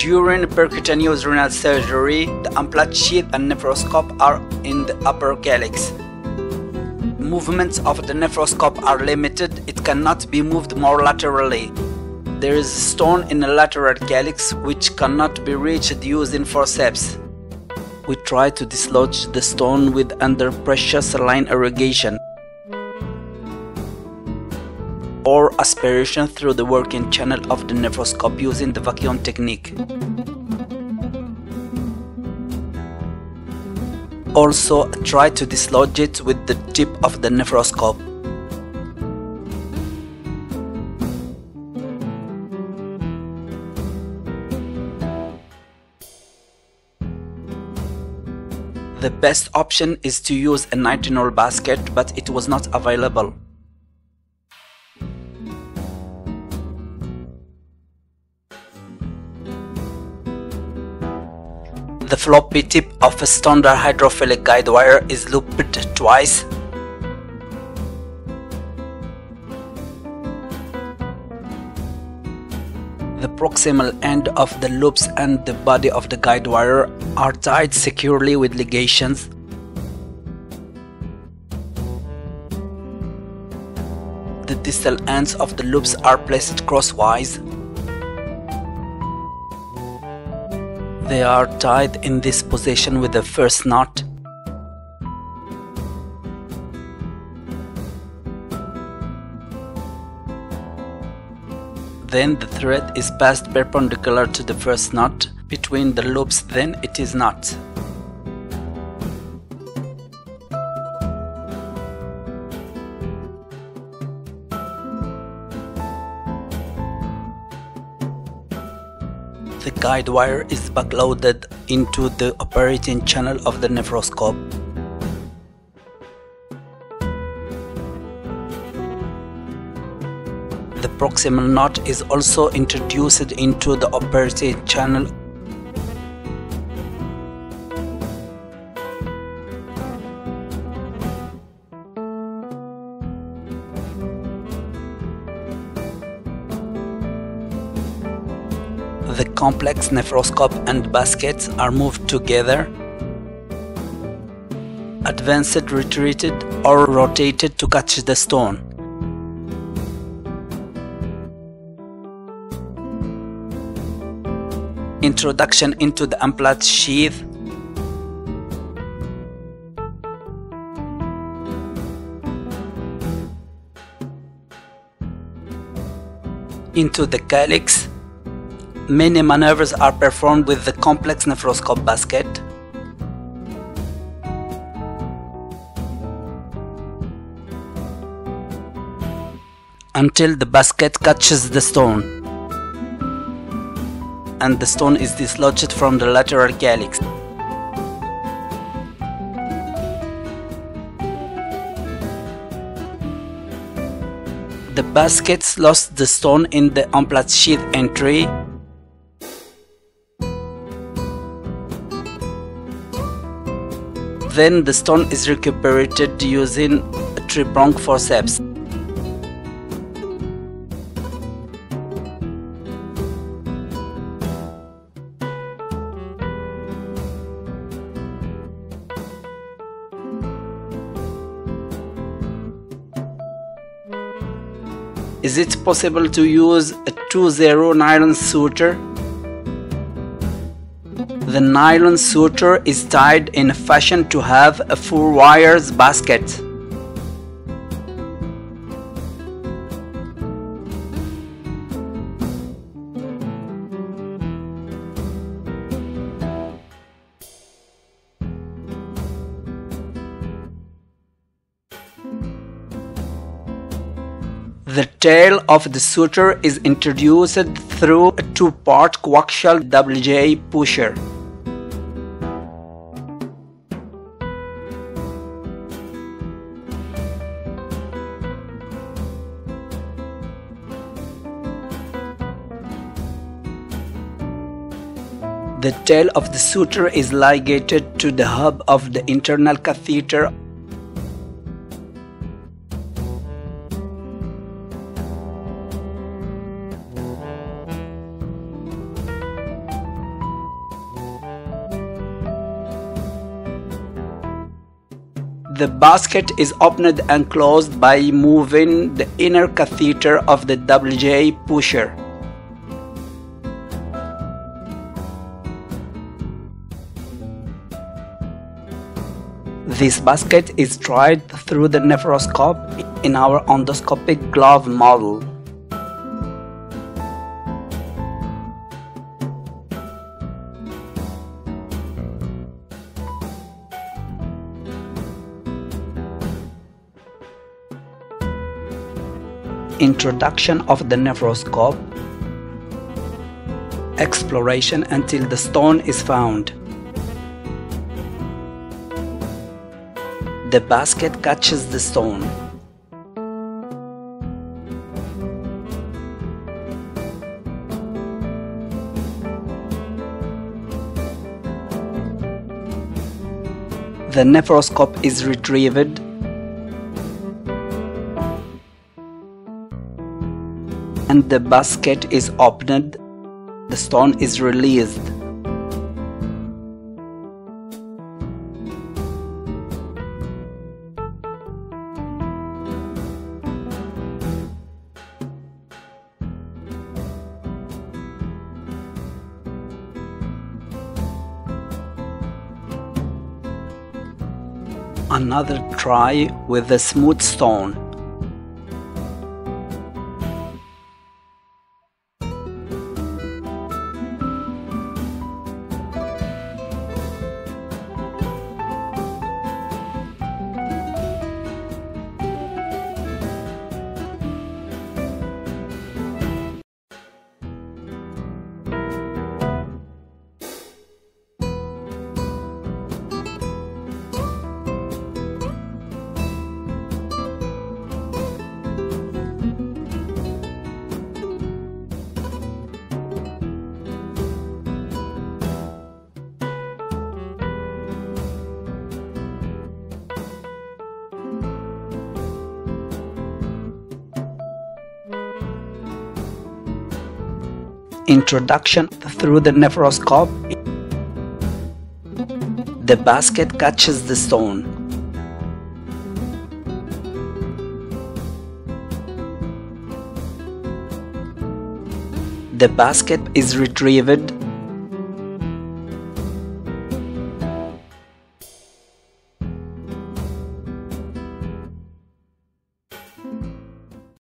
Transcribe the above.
During percutaneous renal surgery, the implant sheath and nephroscope are in the upper calyx. Movements of the nephroscope are limited. It cannot be moved more laterally. There is a stone in the lateral calyx which cannot be reached using forceps. We try to dislodge the stone with under pressure saline irrigation or aspiration through the working channel of the nephroscope using the vacuum technique. Also try to dislodge it with the tip of the nephroscope. The best option is to use a nitinol basket, but it was not available. The floppy tip of a standard hydrophilic guide wire is looped twice. The proximal end of the loops and the body of the guide wire are tied securely with ligations. The distal ends of the loops are placed crosswise. They are tied in this position with the first knot. Then the thread is passed perpendicular to the first knot between the loops, then it is not. The guide wire is backloaded into the operating channel of the nephroscope. The proximal knot is also introduced into the operating channel. The complex nephroscope and baskets are moved together, advanced, retreated, or rotated to catch the stone. Introduction into the implant sheath. Into the calyx. Many maneuvers are performed with the complex nephroscope basket. Until the basket catches the stone and the stone is dislodged from the lateral calyx. The baskets lost the stone in the implant sheath entry. Then the stone is recuperated using a 3-prong forceps. Is it possible to use a 2-0 nylon suture? The nylon suture is tied in a fashion to have a 4 wires basket. The tail of the suture is introduced through a 2-part coaxial WJ pusher. The tail of the suture is ligated to the hub of the internal catheter. The basket is opened and closed by moving the inner catheter of the WJ pusher. This basket is tried through the nephroscope in our endoscopic glove model. Introduction of the nephroscope. Exploration until the stone is found. The basket catches the stone. The nephroscope is retrieved. And the basket is opened. The stone is released. Another try with the smooth stone. Introduction through the nephroscope. The basket catches the stone. The basket is retrieved.